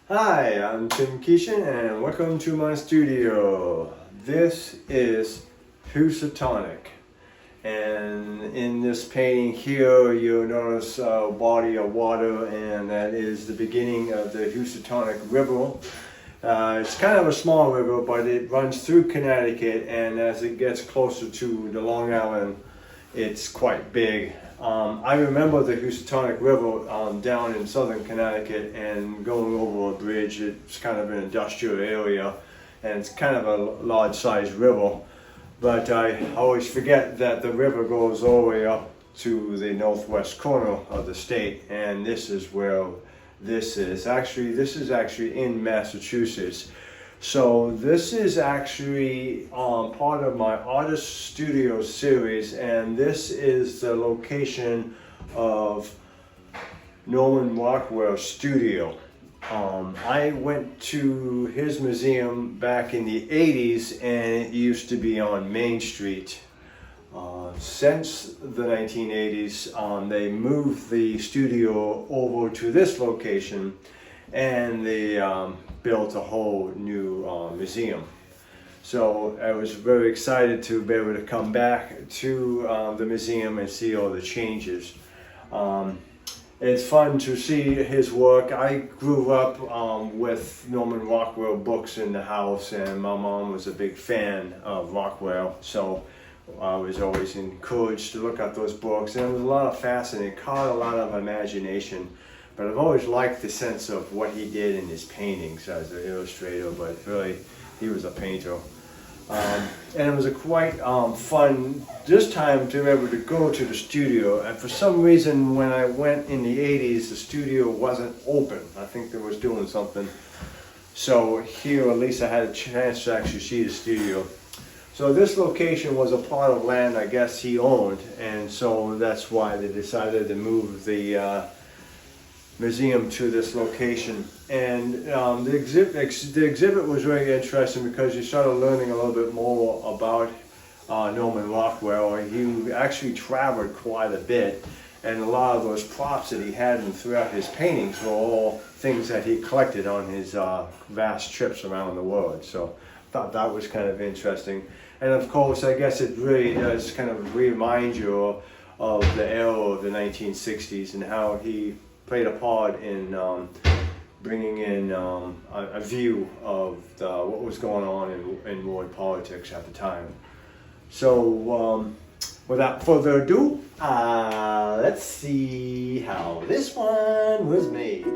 Hi, I'm Tim Keeshen and welcome to my studio. This is Housatonic, and in this painting here you'll notice a body of water, and that is the beginning of the Housatonic River. It's kind of a small river, but it runs through Connecticut, and as it gets closer to the Long Island, it's quite big. I remember the Housatonic River down in southern Connecticut and going over a bridge. It's kind of an industrial area and it's kind of a large sized river. But I always forget that the river goes all the way up to the northwest corner of the state, and this is where this is. This is actually in Massachusetts. So this is actually part of my artist studio series, and this is the location of Norma Rockwell's studio. I went to his museum back in the 80s, and it used to be on Main Street. Since the 1980s, they moved the studio over to this location, and they built a whole new museum. So I was very excited to be able to come back to the museum and see all the changes. It's fun to see his work. I grew up with Norman Rockwell books in the house, and my mom was a big fan of Rockwell, so I was always encouraged to look at those books, and it was a lot of fascinating, caught a lot of imagination. But I've always liked the sense of what he did in his paintings as an illustrator, but really he was a painter. And it was a quite fun this time to be able to go to the studio. And for some reason, when I went in the 80s, the studio wasn't open. I think they was doing something. So here at least I had a chance to actually see the studio. So this location was a plot of land I guess he owned, and so that's why they decided to move the museum to this location. And the exhibit was very interesting because you started learning a little bit more about Norman Rockwell. He actually traveled quite a bit, and a lot of those props that he had throughout his paintings were all things that he collected on his vast trips around the world. So I thought that was kind of interesting. And of course, I guess it really does kind of remind you of the era of the 1960s and how he played a part in bringing in a view of what was going on in world politics at the time. So without further ado, let's see how this one was made.